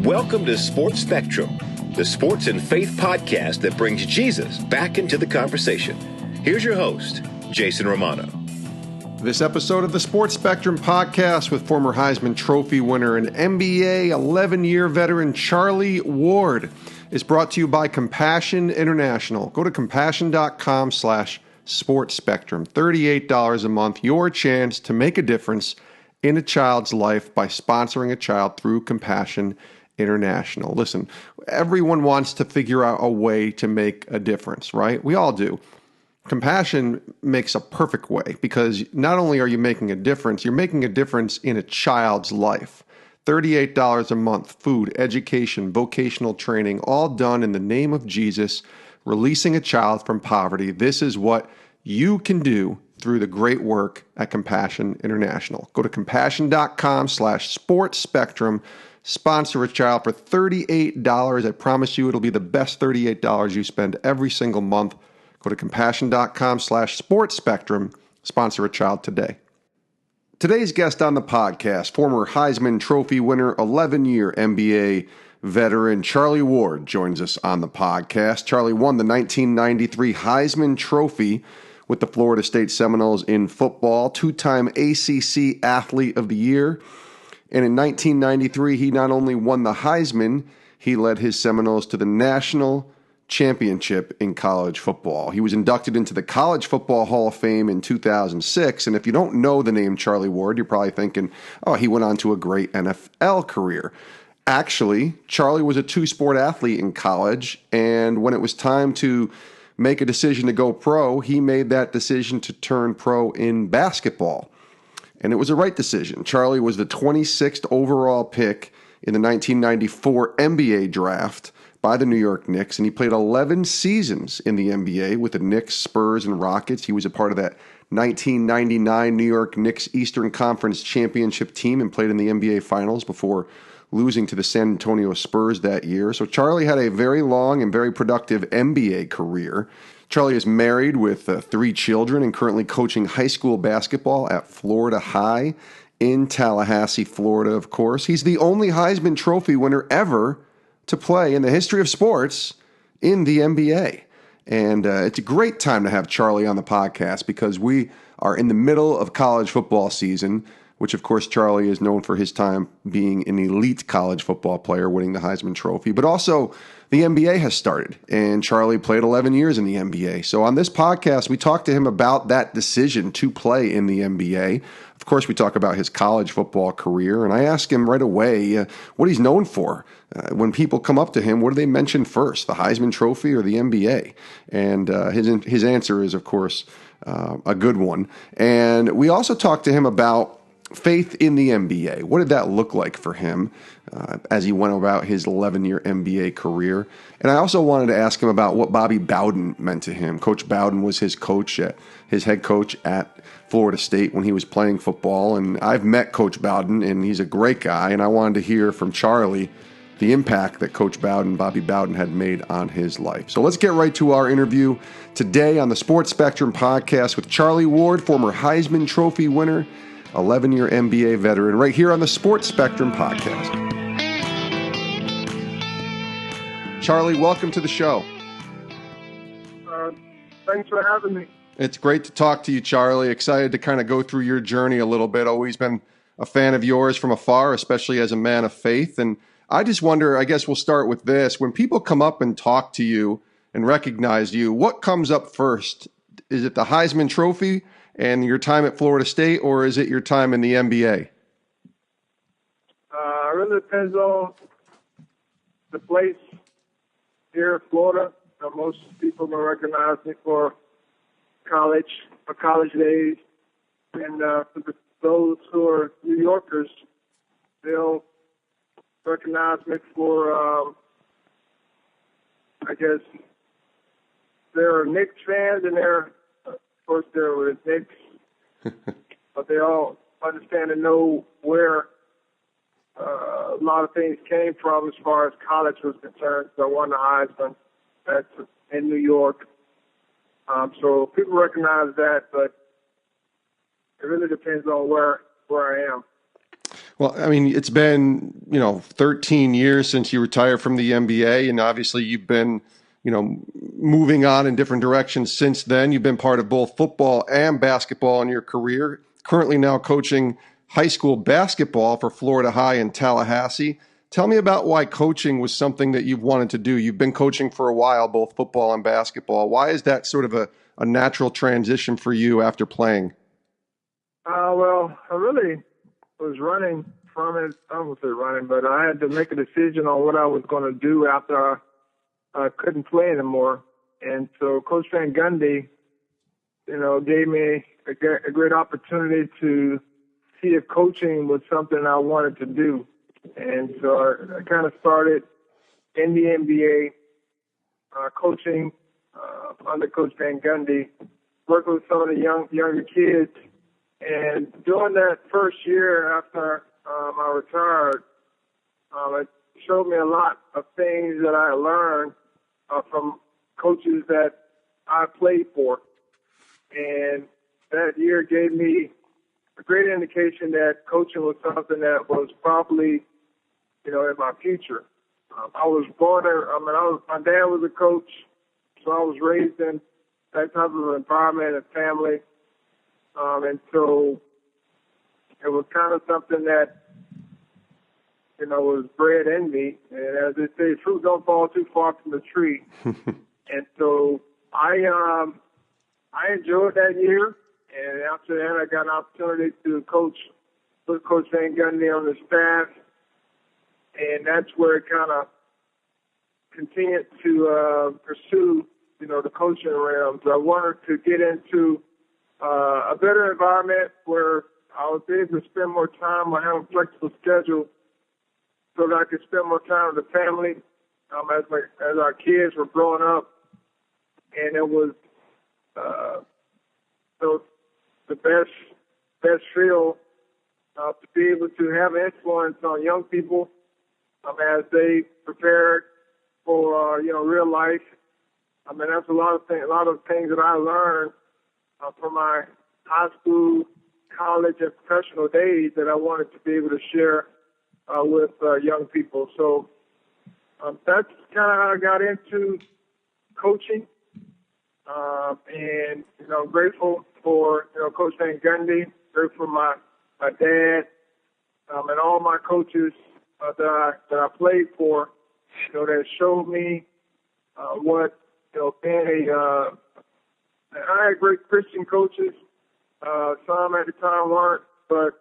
Welcome to Sports Spectrum, the sports and faith podcast that brings Jesus back into the conversation. Here's your host, Jason Romano. This episode of the Sports Spectrum podcast with former Heisman Trophy winner and NBA 11-year veteran Charlie Ward is brought to you by Compassion International. Go to compassion.com/sportspectrum. $38 a month, your chance to make a difference in a child's life by sponsoring a child through Compassion International. Listen, everyone wants to figure out a way to make a difference, right? We all do. Compassion makes a perfect way because not only are you making a difference, you're making a difference in a child's life. $38 a month, food, education, vocational training, all done in the name of Jesus, releasing a child from poverty. This is what you can do through the great work at Compassion International. Go to compassion.com/sportspectrum. Sponsor a child for $38. I promise you it'll be the best $38 you spend every single month. Go to compassion.com/sportspectrum. Sponsor a child today. Today's guest on the podcast, former Heisman Trophy winner, 11-year NBA veteran Charlie Ward, joins us on the podcast. Charlie won the 1993 Heisman Trophy with the Florida State Seminoles in football, two-time ACC Athlete of the Year. And in 1993, he not only won the Heisman, he led his Seminoles to the national championship in college football. He was inducted into the College Football Hall of Fame in 2006. And if you don't know the name Charlie Ward, you're probably thinking, oh, he went on to a great NFL career. Actually, Charlie was a two-sport athlete in college. And when it was time to make a decision to go pro, he made that decision to turn pro in basketball. And it was a right decision. Charlie was the 26th overall pick in the 1994 NBA draft by the New York Knicks, and he played 11 seasons in the NBA with the Knicks, Spurs, and Rockets. He was a part of that 1999 New York Knicks Eastern Conference Championship team and played in the NBA Finals before losing to the San Antonio Spurs that year. So Charlie had a very long and very productive NBA career. Charlie is married with 3 children and currently coaching high school basketball at Florida High in Tallahassee, Florida, of course. He's the only Heisman Trophy winner ever to play in the history of sports in the NBA. And it's a great time to have Charlie on the podcast because we are in the middle of college football season, which, of course, Charlie is known for his time being an elite college football player, winning the Heisman Trophy. But also, the NBA has started, and Charlie played 11 years in the NBA. So on this podcast, we talked to him about that decision to play in the NBA. Of course, we talk about his college football career, and I ask him right away what he's known for. When people come up to him, what do they mention first, the Heisman Trophy or the NBA? And his answer is, of course, a good one. And we also talked to him about faith in the NBA. What did that look like for him as he went about his 11-year NBA career? And I also wanted to ask him about what Bobby Bowden meant to him. Coach Bowden was his head coach at Florida State when he was playing football. And I've met Coach Bowden, and he's a great guy. And I wanted to hear from Charlie the impact that Coach Bowden, Bobby Bowden, had made on his life. So let's get right to our interview today on the Sports Spectrum podcast with Charlie Ward, former Heisman Trophy winner, 11-year NBA veteran, right here on the Sports Spectrum podcast. Charlie, welcome to the show. Thanks for having me. It's great to talk to you, Charlie. Excited to kind of go through your journey a little bit. Always been a fan of yours from afar, especially as a man of faith. And I just wonder, I guess we'll start with this. When people come up and talk to you and recognize you, what comes up first? Is it the Heisman Trophy and your time at Florida State, or is it your time in the NBA? It really depends on the place here in Florida. Most people will recognize me for college days. And for those who are New Yorkers, they'll recognize me for, I guess, they're Knicks fans, and of course, there were Knicks, but they all understand and know where a lot of things came from as far as college was concerned. So I won the Heisman. That's in New York. So people recognize that, but it really depends on where I am. Well, I mean, it's been, 13 years since you retired from the NBA, and obviously you've been, moving on in different directions since then. You've been part of both football and basketball in your career, currently now coaching high school basketball for Florida High in Tallahassee. Tell me about why coaching was something that you've wanted to do. You've been coaching for a while, both football and basketball. Why is that sort of a natural transition for you after playing? Well, I really was running from it. I won't say running, but I had to make a decision on what I was going to do after I couldn't play anymore. And so Coach Van Gundy, gave me a great opportunity to see if coaching was something I wanted to do. And so I kind of started in the NBA, coaching under Coach Van Gundy, working with some of the younger kids. And during that first year after I retired, it showed me a lot of things that I learned from coaches that I played for. And that year gave me a great indication that coaching was something that was probably, in my future. I was born my dad was a coach, so I was raised in that type of environment and family. And so it was kind of something that, was bred in me. And as they say, fruit don't fall too far from the tree. And so I enjoyed that year. And after that, I got an opportunity to coach with Coach Van Gundy on the staff. And that's where it kind of continued to pursue, the coaching realm. So I wanted to get into a better environment where I was able to spend more time. I have a flexible schedule so that I could spend more time with the family as our kids were growing up. And it was the best feel to be able to have influence on young people as they prepare for real life. That's a lot of things that I learned from my high school, college, and professional days that I wanted to be able to share with young people. So that's kind of how I got into coaching. And grateful for Coach Van Gundy, grateful for my dad, and all my coaches that I played for. That showed me what being I had great Christian coaches. Some at the time weren't, but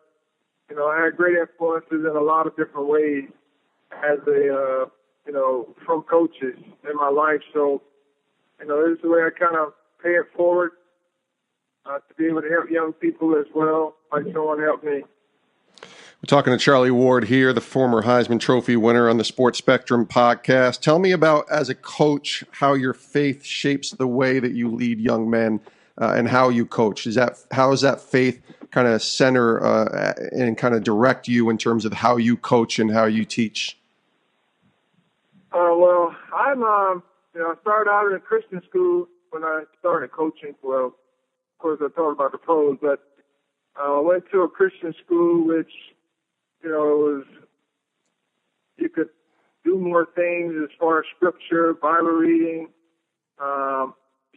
I had great influences in a lot of different ways as from coaches in my life. So this is the way I kind of pay it forward to be able to help young people as well, like someone helped me. We're talking to Charlie Ward here, the former Heisman Trophy winner on the Sports Spectrum podcast. Tell me about, as a coach, how your faith shapes the way that you lead young men and how you coach. How does that faith kind of center and kind of direct you in terms of how you coach and how you teach? Well, I started out in a Christian school when I started coaching. Well, of course, I talked about the pros, but I went to a Christian school, which, you could do more things as far as scripture, Bible reading,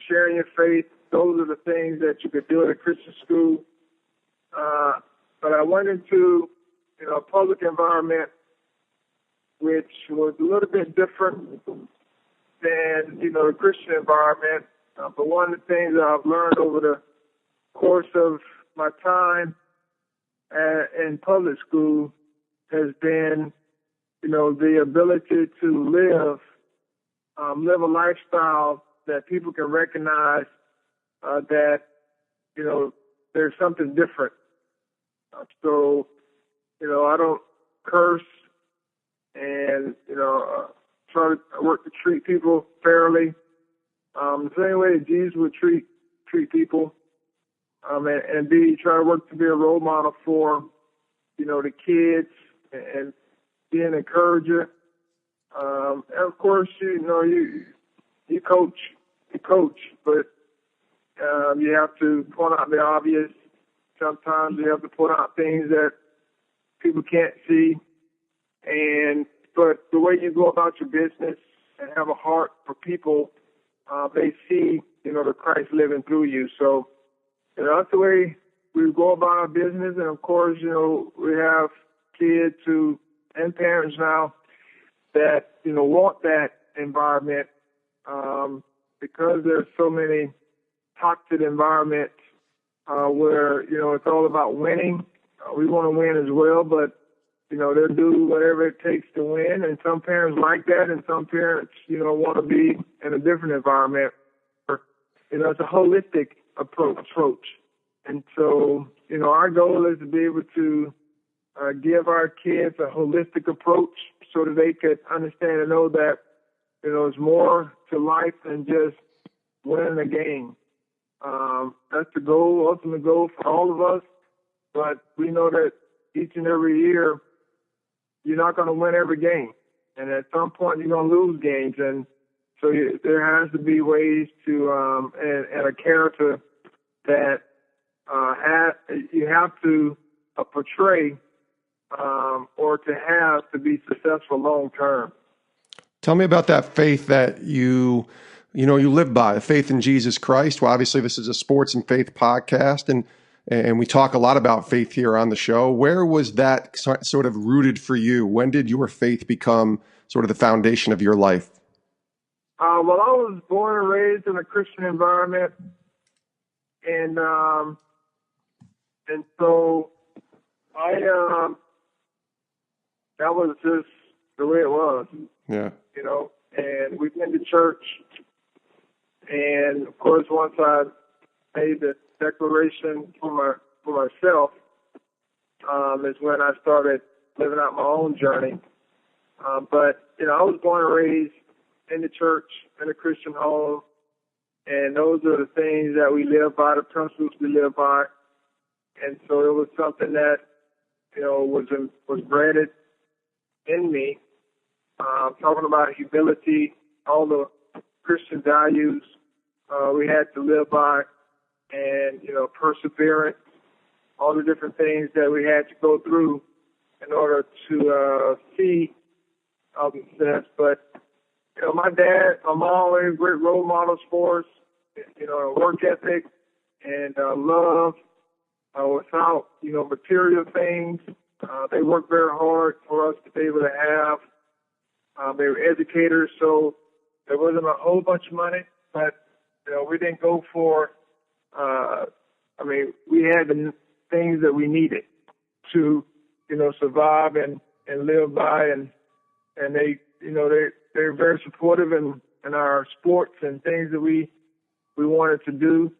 sharing your faith. Those are the things that you could do at a Christian school. But I went into, a public environment, which was a little bit different than, the Christian environment. But one of the things that I've learned over the course of my time in public school has been, the ability to live a lifestyle that people can recognize that, there's something different. So, I don't curse and, try to work to treat people fairly. The same way that Jesus would treat people. And try to work to be a role model for, the kids and be an encourager. And of course, you coach, but you have to point out the obvious. Sometimes you have to point out things that people can't see. But the way you go about your business and have a heart for people, they see, the Christ living through you. So, that's the way we go about our business. And of course, we have kids and parents now that, want that environment, because there's so many toxic environments, where, it's all about winning. We want to win as well, but, they'll do whatever it takes to win. And some parents like that, and some parents, want to be in a different environment. It's a holistic approach. And so, our goal is to be able to give our kids a holistic approach so that they could understand and know that, there's more to life than just winning a game. That's the goal, ultimate goal for all of us. But we know that each and every year, you're not going to win every game. And at some point, you're going to lose games. And so there has to be ways to, and a character that you have to portray, or to have to be successful long term. Tell me about that faith that you live by, faith in Jesus Christ. Well, obviously this is a sports and faith podcast, and we talk a lot about faith here on the show. Where was that sort of rooted for you? When did your faith become sort of the foundation of your life? Well, I was born and raised in a Christian environment, and so that was just the way it was. Yeah. And we've been to church, and of course, once I made the declaration for myself, is when I started living out my own journey. But I was born and raised in the church, in a Christian home, and those are the things that we live by, the principles we live by. And so it was something that was bred in me. Talking about humility, all the Christian values we had to live by, and perseverance, all the different things that we had to go through in order to see success. But my dad, my mom were great role models for us. Work ethic and love, without material things. They worked very hard for us to be able to have. They were educators, so there wasn't a whole bunch of money, but we didn't go for. We had the things that we needed to survive and live by, and they they're very supportive in our sports and things that we wanted to do,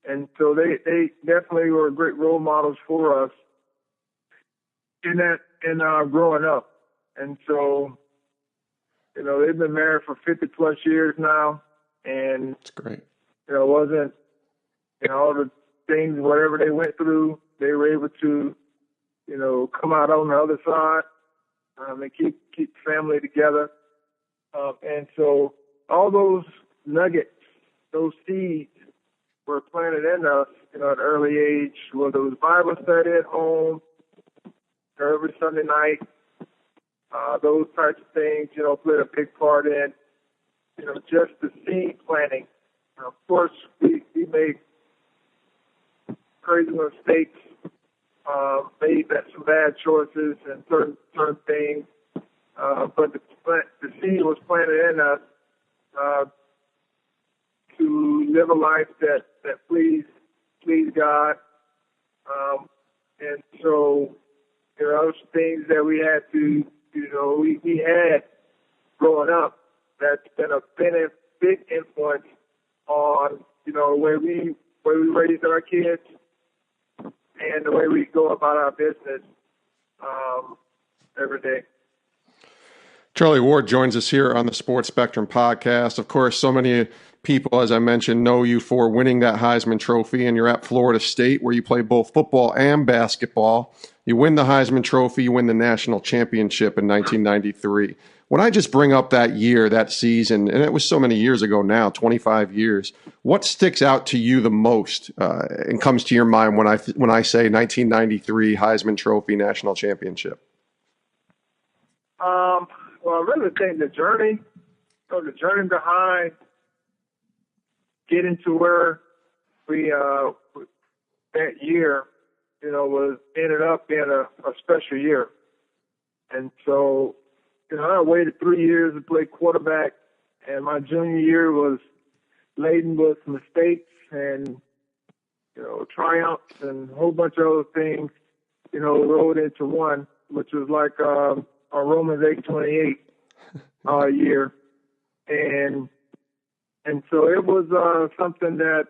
and so they definitely were great role models for us in growing up. And so they've been married for 50 plus years now, and that's great. It wasn't all the things, whatever they went through, they were able to come out on the other side, and keep the family together. And so all those nuggets, those seeds were planted in us, at an early age, whether it was Bible study at home, or every Sunday night, those types of things, played a big part in, just the seed planting. Of course, we made crazy mistakes, made some bad choices and certain things, but the seed was planted in us to live a life that pleased God, and so there are things that we had to, we had growing up that's been a big influence on the way we raise our kids and the way we go about our business every day. Charlie Ward joins us here on the Sports Spectrum podcast. Of course, so many people, as I mentioned, know you for winning that Heisman Trophy, and you're at Florida State where you play both football and basketball. You win the Heisman Trophy, you win the national championship in 1993. When I just bring up that year, that season, and it was so many years ago now, 25 years, what sticks out to you the most and comes to your mind when I say 1993 Heisman Trophy national championship? Well, I really think the journey behind getting to where we that year, ended up being a special year. And so, I waited 3 years to play quarterback, and my junior year was laden with mistakes and, triumphs and a whole bunch of other things, rolled into one, which was like a Romans 8:28 year. And so it was something that,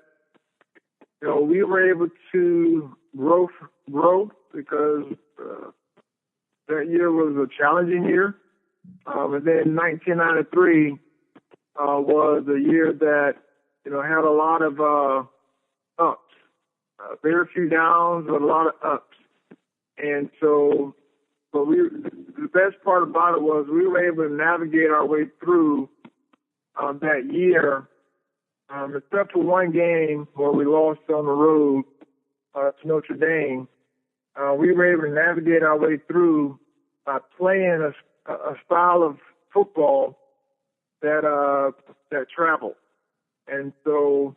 we were able to grow because that year was a challenging year. And then 1993 was a year that, had a lot of ups. Very few downs, but a lot of ups. And so, the best part about it was we were able to navigate our way through that year, except for one game where we lost on the road to Notre Dame. We were able to navigate our way through by playing a style of football that traveled. And so,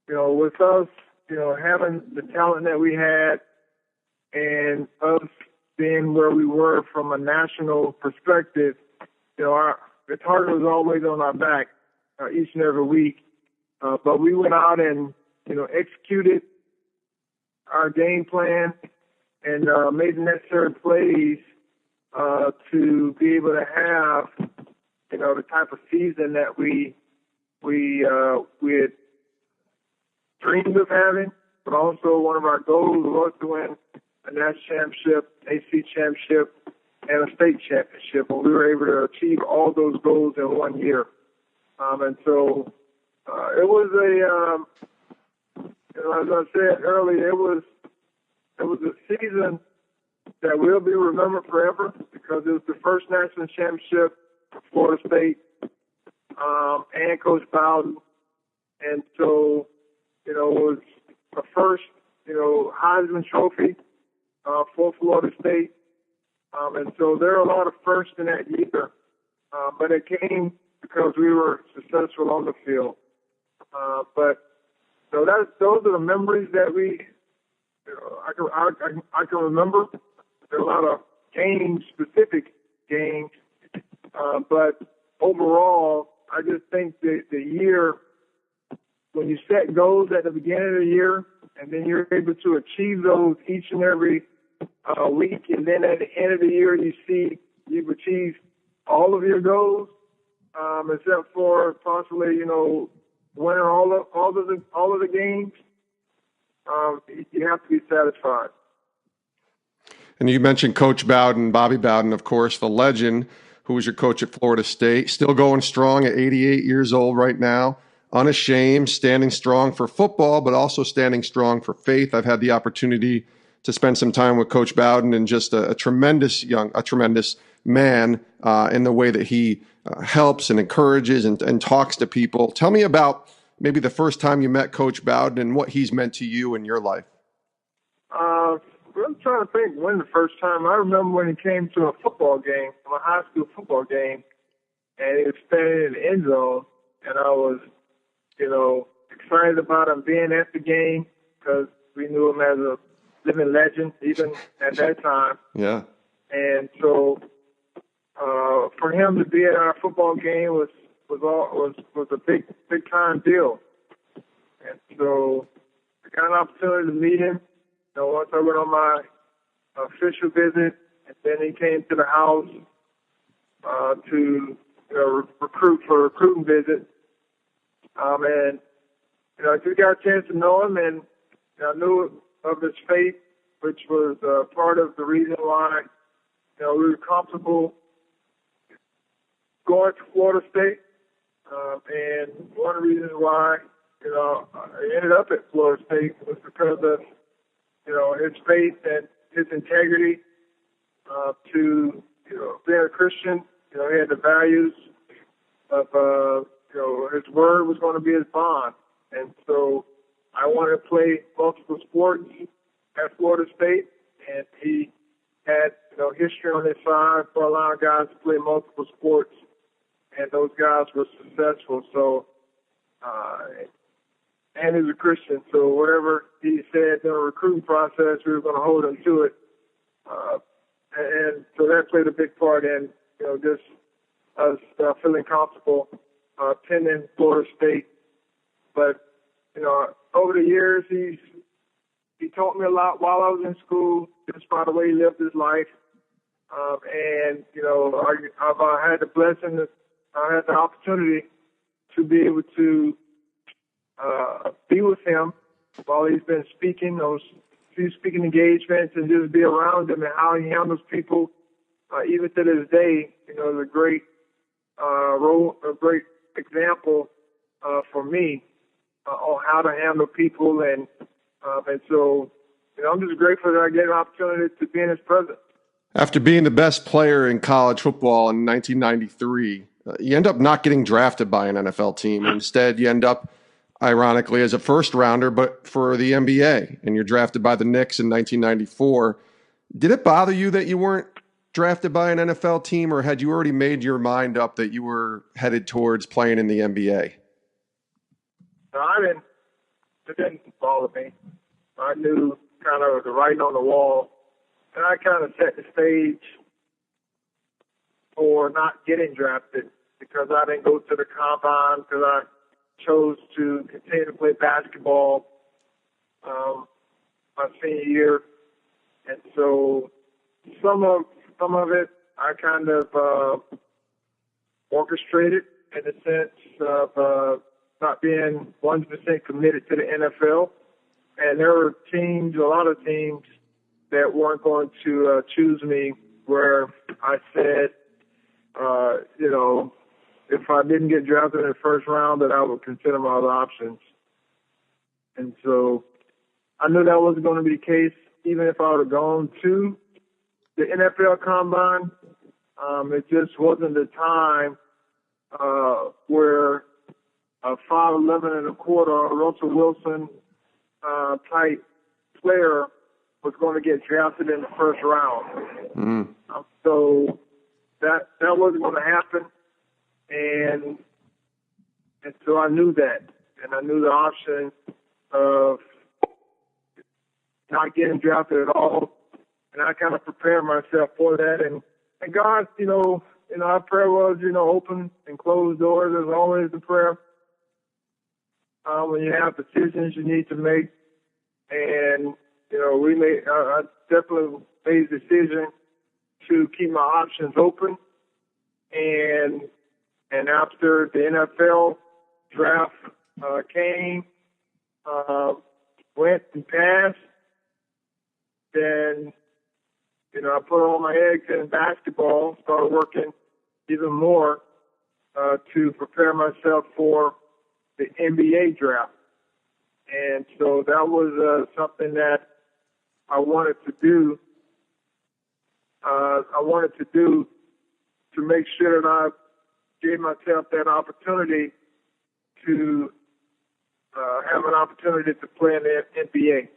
with us, having the talent that we had and us being where we were from a national perspective, our target was always on our back each and every week. But we went out and, executed our game plan and made the necessary plays to be able to have, the type of season that we had dreamed of having. But also one of our goals was to win a national championship, AC championship, and a state championship. And we were able to achieve all those goals in 1 year. And so it was as I said earlier, it was a season that will be remembered forever because it was the first national championship for Florida State and Coach Bowden. And so, it was the first, Heisman Trophy for Florida State. And so there are a lot of firsts in that year, but it came because we were successful on the field. So those are the memories that I can remember. There are a lot of specific games, but overall, I just think that the year, when you set goals at the beginning of the year, and then you're able to achieve those each and every week, and then at the end of the year, you see you've achieved all of your goals, except for possibly, winning all of the games. You have to be satisfied. And you mentioned Coach Bowden, Bobby Bowden, of course, the legend, who was your coach at Florida State, still going strong at 88 years old right now, unashamed, standing strong for football, but also standing strong for faith. I've had the opportunity to spend some time with Coach Bowden, and just a tremendous man in the way that he helps and encourages and talks to people. Tell me about maybe the first time you met Coach Bowden and what he's meant to you in your life. I'm trying to think when the first time. I remember when he came to a football game, a high school football game, and he was standing in the end zone, and I was, excited about him being at the game because we knew him as a living legend even at that time. Yeah. And so for him to be at our football game was a big time deal. And so I got an opportunity to meet him. Once I went on my official visit, and then he came to the house to recruit for a recruiting visit. And I just got a chance to know him, and I knew of his faith, which was part of the reason why we were comfortable going to Florida State, and one of the reasons why, I ended up at Florida State was because of, his faith and his integrity to, being a Christian. He had the values of, his word was going to be his bond. And so I wanted to play multiple sports at Florida State, and he had, history on his side for allowing guys to play multiple sports, and those guys were successful. So, and he's a Christian, so whatever he said in the recruiting process, we were going to hold him to it. And so that played a big part in, just us feeling comfortable attending Florida State. But, over the years, he taught me a lot while I was in school, just by the way he lived his life. And, I've had the blessing, I had the opportunity to be able to be with him while he's been speaking, those few speaking engagements, and just be around him and how he handles people. Even to this day, is a great role, a great example for me on how to handle people. And so, I'm just grateful that I get an opportunity to be in his presence. After being the best player in college football in 1993, you end up not getting drafted by an NFL team. Instead, you end up, ironically, as a first rounder, but for the NBA, and you're drafted by the Knicks in 1994. Did it bother you that you weren't drafted by an NFL team, or had you already made your mind up that you were headed towards playing in the NBA? No, it didn't bother me. I knew kind of the writing on the wall, and I kind of set the stage for not getting drafted because I didn't go to the combine, because I chose to continue to play basketball my senior year. And so some of it I kind of orchestrated in the sense of not being 100% committed to the NFL. And there were teams, a lot of teams, that weren't going to choose me, where I said, if I didn't get drafted in the first round, that I would consider my other options. And so I knew that wasn't going to be the case, even if I would have gone to the NFL Combine. It just wasn't the time where a 5'11" and a quarter Russell Wilson type player was going to get drafted in the first round. So that wasn't going to happen. And so I knew that. And I knew the option of not getting drafted at all. And I kind of prepared myself for that. And God, our prayer was, open and closed doors. There's always the prayer. When you have decisions you need to make. And, I definitely made the decision to keep my options open. And after the NFL draft came, went and passed, then, I put all my eggs in basketball, started working even more to prepare myself for the NBA draft. And so that was something that I wanted to do. To make sure that I gave myself that opportunity to have an opportunity to play in the NBA.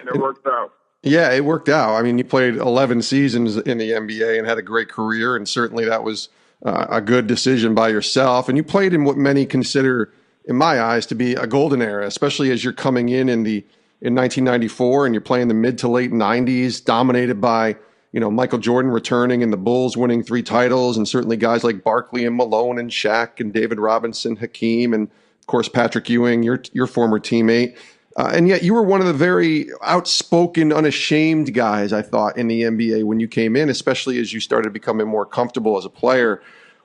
And it worked out. Yeah, it worked out. I mean, you played 11 seasons in the NBA and had a great career, and certainly that was a good decision by yourself. And you played in what many consider, in my eyes, to be a golden era, especially as you're coming in 1994 and you're playing the mid to late 90s, dominated by Michael Jordan returning and the Bulls winning 3 titles, and certainly guys like Barkley and Malone and Shaq and David Robinson, Hakeem, and of course Patrick Ewing, your former teammate. And yet you were one of the very outspoken, unashamed guys, I thought, in the NBA when you came in, especially as you started becoming more comfortable as a player.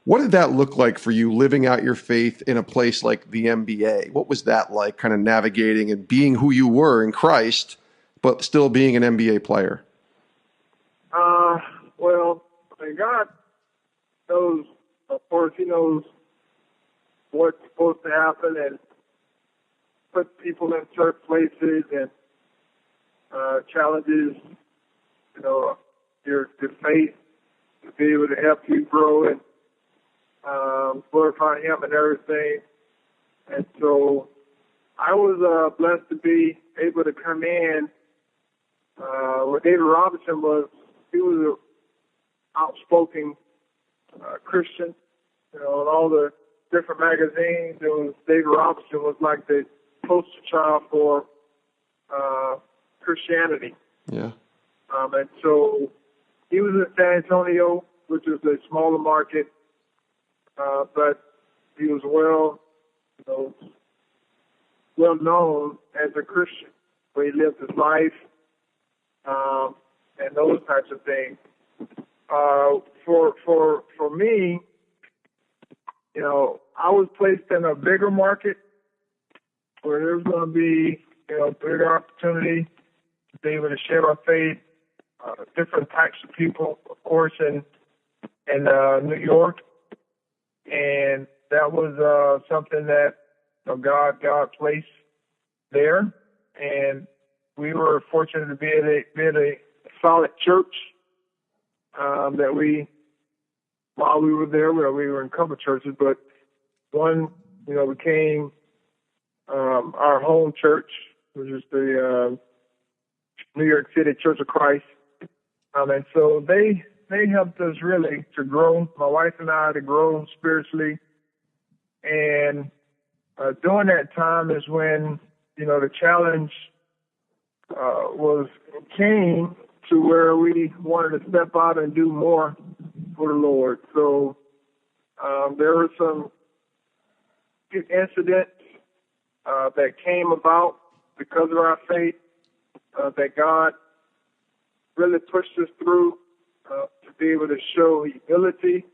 What did that look like for you, living out your faith in a place like the NBA? What was that like, kind of navigating and being who you were in Christ, but still being an NBA player? Well, knows, of course, he knows what's supposed to happen and put people in certain places and challenges, your faith to be able to help you grow and glorify Him and everything. And so I was blessed to be able to come in where David Robinson was. He was an outspoken Christian. In all the different magazines, David Robinson was like the poster child for Christianity. Yeah. And so he was in San Antonio, which is a smaller market, but he was well known as a Christian, where he lived his life and those types of things. For me, I was placed in a bigger market where there was going to be bigger opportunity to be able to share my faith. Different types of people, of course, in New York, and that was something that God placed there, and we were fortunate to be at a solid church that while we were there, we were in a couple of churches, but one became our home church, which is the New York City Church of Christ. And so they helped us really to grow, my wife and I, to grow spiritually. And during that time is when, the challenge came to where we wanted to step out and do more for the Lord. So there were some incidents that came about because of our faith that God really pushed us through to be able to show humility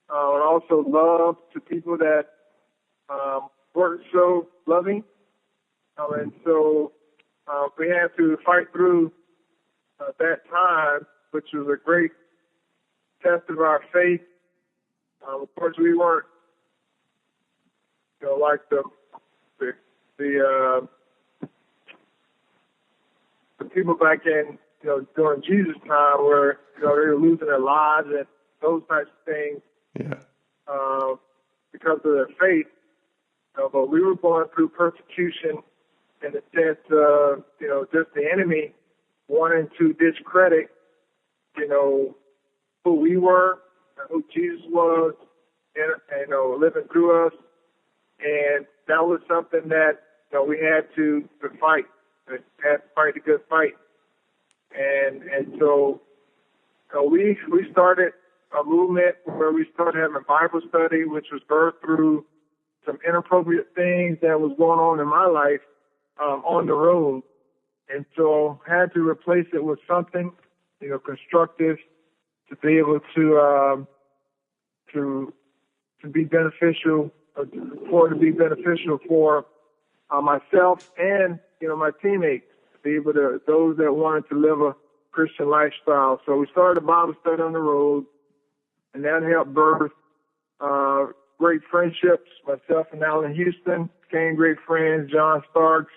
and also love to people that weren't so loving. And so we had to fight through that time, which was a great test of our faith. Of course, we weren't, like the people back in, during Jesus' time where, they were losing their lives and those types of things. Yeah. Because of their faith. But we were going through persecution in the sense of, just the enemy wanting to discredit, who we were and who Jesus was, and living through us. And that was something that, we had to fight. We had to fight a good fight. And so we started a movement where we started having Bible study, which was birthed through some inappropriate things that was going on in my life on the road. And so had to replace it with something, constructive to be able to be beneficial, for myself and, my teammates, to be able to, those that wanted to live a Christian lifestyle. So we started a Bible study on the road, and that helped birth great friendships. Myself and Alan Houston became great friends, John Starks,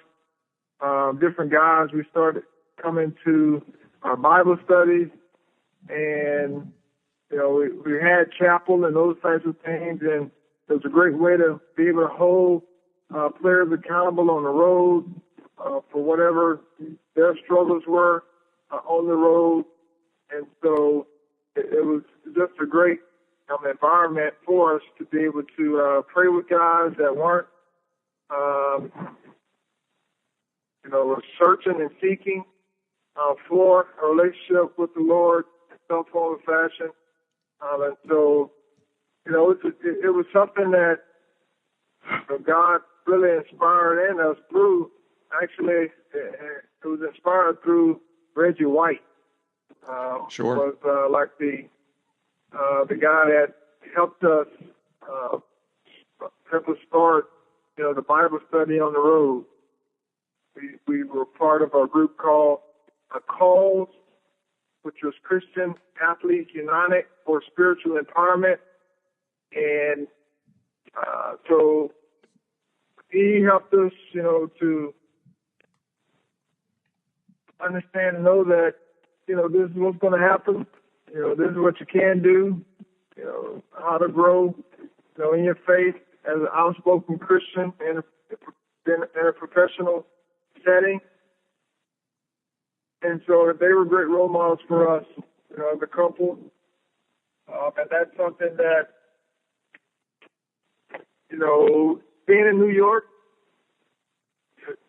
different guys. We started coming to our Bible studies, and, we had chapel and those types of things, and it was a great way to be able to hold players accountable on the road for whatever their struggles were on the road. And so it was just a great environment for us to be able to pray with guys that weren't, searching and seeking for a relationship with the Lord in some form of fashion. And so, it was something that God really inspired in us through. Actually, it was inspired through Reggie White. Sure. Was like the guy that helped us start, the Bible study on the road. We were part of a group called CALLS, which was Christian Athletes United for Spiritual Empowerment. And so he helped us, to understand and know that, this is what's going to happen. This is what you can do, how to grow, in your faith as an outspoken Christian in a professional setting. And so they were great role models for us, as a couple. And that's something that, being in New York,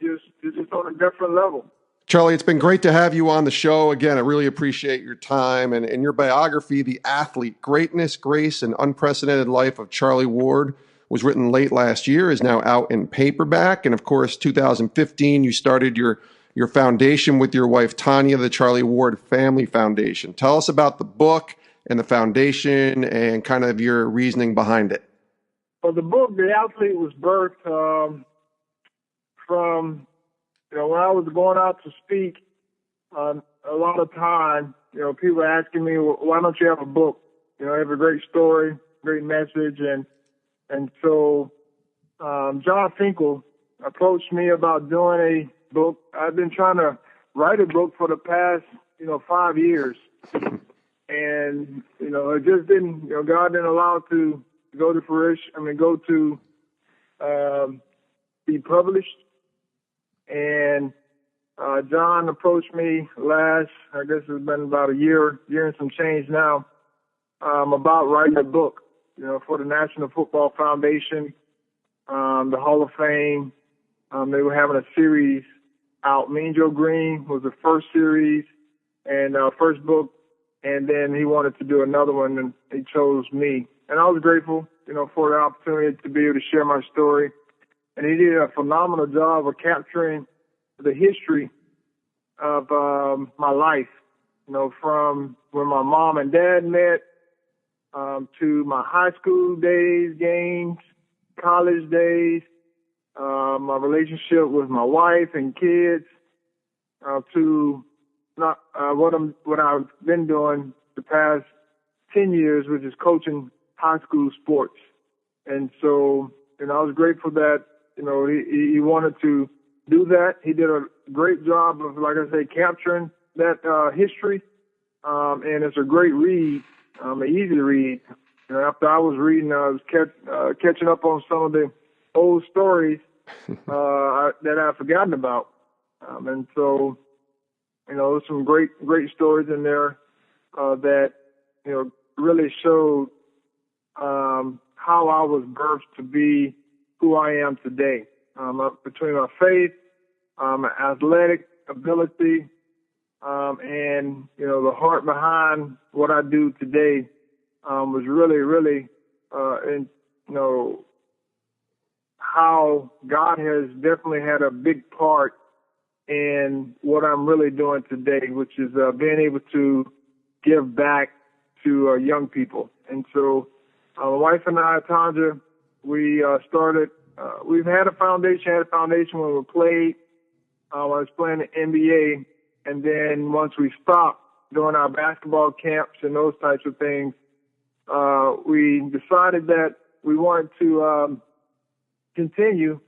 is just on a different level. Charlie, it's been great to have you on the show. Again, I really appreciate your time and your biography, The Athlete, Greatness, Grace, and Unprecedented Life of Charlie Ward, was written late last year, is now out in paperback. And of course, 2015, you started your foundation with your wife, Tanya, the Charlie Ward Family Foundation. Tell us about the book and the foundation and kind of your reasoning behind it. Well, the book, The Athlete, was birthed from, when I was going out to speak, a lot of time, people were asking me, well, why don't you have a book? You have a great story, great message. And so John Finkel approached me about doing a book. I've been trying to write a book for the past, 5 years. And, it just didn't, God didn't allow it to go to fruition, be published. And John approached me I guess it's been about a year and some change now, about writing a book, for the National Football Foundation, the Hall of Fame. They were having a series out. Mean Joe Green was the first series and first book, and then he wanted to do another one, and he chose me. And I was grateful, for the opportunity to be able to share my story. And he did a phenomenal job of capturing the history of my life, from when my mom and dad met, to my high school days, games, college days, my relationship with my wife and kids, to what I've been doing the past 10 years, which is coaching high school sports. And so, I was grateful that, he wanted to do that. He did a great job of, like I say, capturing that history. And it's a great read, an easy read. After I was reading, I was catching up on some of the old stories that I've forgotten about. And so, there's some great stories in there that, really showed how I was birthed to be who I am today. Between my faith, athletic ability, and, the heart behind what I do today, was really, how God has definitely had a big part in what I'm really doing today, which is being able to give back to young people. And so my wife and I, Tanja, we started, we've had a foundation when we played. I was playing the NBA, and then once we stopped doing our basketball camps and those types of things, we decided that we wanted to continue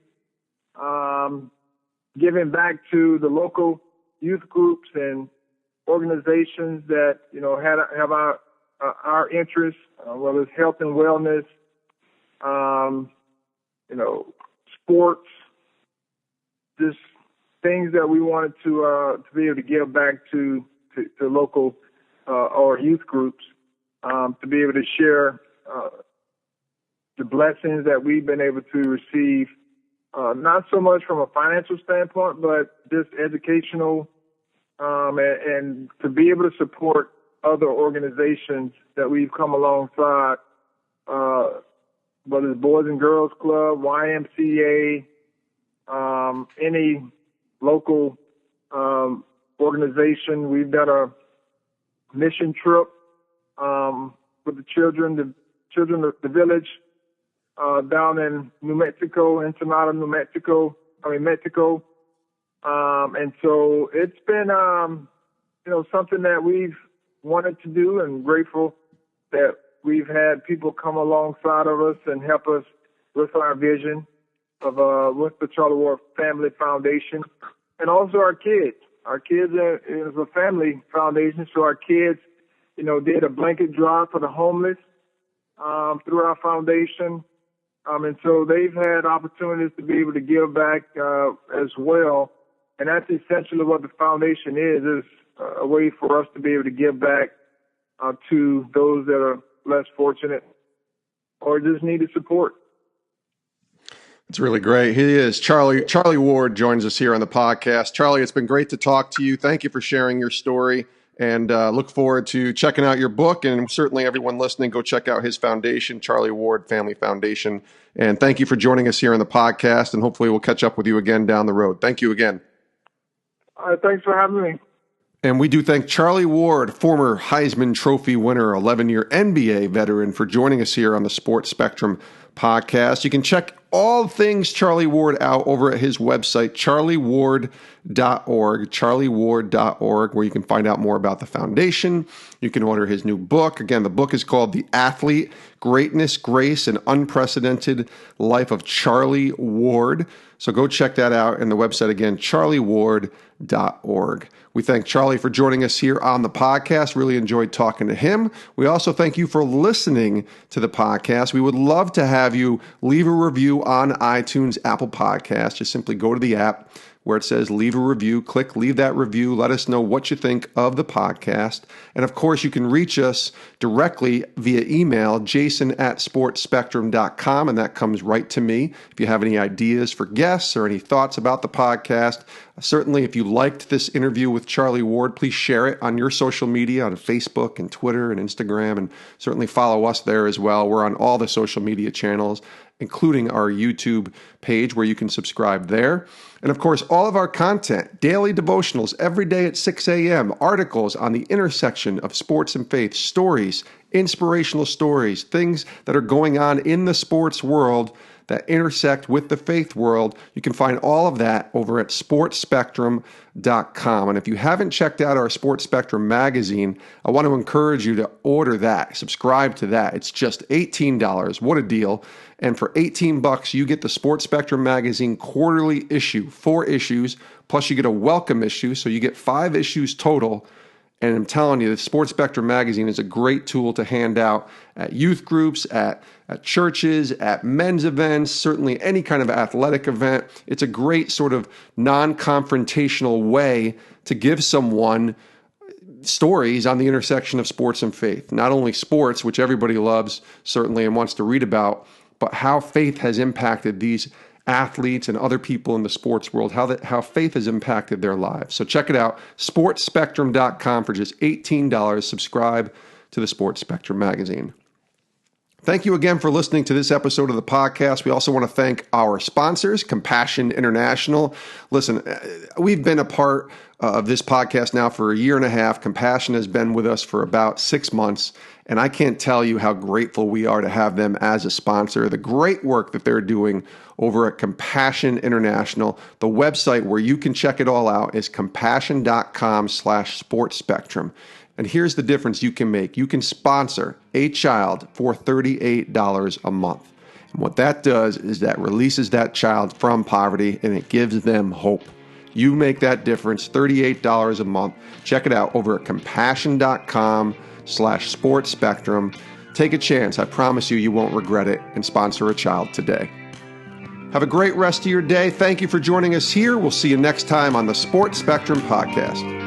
giving back to the local youth groups and organizations that have our interests, whether it's health and wellness, sports, just things that we wanted to be able to give back to local or youth groups, to be able to share the blessings that we've been able to receive, not so much from a financial standpoint, but just educational, and to be able to support other organizations that we've come alongside, whether it's Boys and Girls Club, YMCA, any local organization. We've done a mission trip with the children of the village down in New Mexico, Ensenada, Mexico. And so it's been, something that we've wanted to do, and grateful that we've had people come alongside of us and help us with our vision of with the Charlie Ward Family Foundation, and also our kids. Our kids is a family foundation, so our kids, did a blanket drive for the homeless through our foundation, and so they've had opportunities to be able to give back as well. And that's essentially what the foundation is a way for us to be able to give back to those that are less fortunate or just needed support. It's really great. He is. Charlie Ward joins us here on the podcast. Charlie, it's been great to talk to you. Thank you for sharing your story, and look forward to checking out your book. And certainly everyone listening, go check out his foundation, Charlie Ward Family Foundation. And thank you for joining us here on the podcast, and hopefully we'll catch up with you again down the road. Thank you again. All right, thanks for having me. And we do thank Charlie Ward, former Heisman Trophy winner, 11-year NBA veteran, for joining us here on the Sports Spectrum podcast. You can check all things Charlie Ward out over at his website, charlieward.org, where you can find out more about the foundation. You can order his new book. Again, the book is called The Athlete, Greatness, Grace, and Unprecedented Life of Charlie Ward. So go check that out. And the website again, charlieward.org. We thank Charlie for joining us here on the podcast. Really enjoyed talking to him. We also thank you for listening to the podcast. We would love to have you leave a review on iTunes, Apple Podcasts. Just simply go to the app where it says leave a review. Click leave that review. Let us know what you think of the podcast. And of course, you can reach us directly via email, jason@sportspectrum.com, and that comes right to me. If you have any ideas for guests or any thoughts about the podcast, certainly if you liked this interview with Charlie Ward, please share it on your social media, on Facebook and Twitter and Instagram, and certainly follow us there as well. We're on all the social media channels, including our YouTube page where you can subscribe there. And of course, all of our content, daily devotionals every day at 6 a.m., articles on the intersection of sports and faith, stories, inspirational stories, things that are going on in the sports world that intersect with the faith world. You can find all of that over at sportspectrum.com. And if you haven't checked out our Sports Spectrum magazine, I want to encourage you to order that, subscribe to that. It's just $18. What a deal. And for $18, you get the Sports Spectrum magazine quarterly issue, 4 issues, plus you get a welcome issue, so you get 5 issues total. And I'm telling you, the Sports Spectrum magazine is a great tool to hand out at youth groups, at churches, at men's events, certainly any kind of athletic event. It's a great sort of non-confrontational way to give someone stories on the intersection of sports and faith. Not only sports, which everybody loves, certainly, and wants to read about, but how faith has impacted these athletes and other people in the sports world, how faith has impacted their lives. So check it out, sportspectrum.com for just $18. Subscribe to the Sports Spectrum magazine. Thank you again for listening to this episode of the podcast. We also want to thank our sponsors, Compassion International. Listen, we've been a part of this podcast now for 1.5 years. Compassion has been with us for about 6 months, and I can't tell you how grateful we are to have them as a sponsor. The great work that they're doing over at Compassion International. The website where you can check it all out is compassion.com/sportspectrum. And here's the difference you can make. You can sponsor a child for $38 a month. And what that does is that releases that child from poverty and it gives them hope. You make that difference, $38 a month. Check it out over at compassion.com/sportspectrum. Take a chance. I promise you won't regret it, and sponsor a child today. Have a great rest of your day. Thank you for joining us here. We'll see you next time on the Sports Spectrum podcast.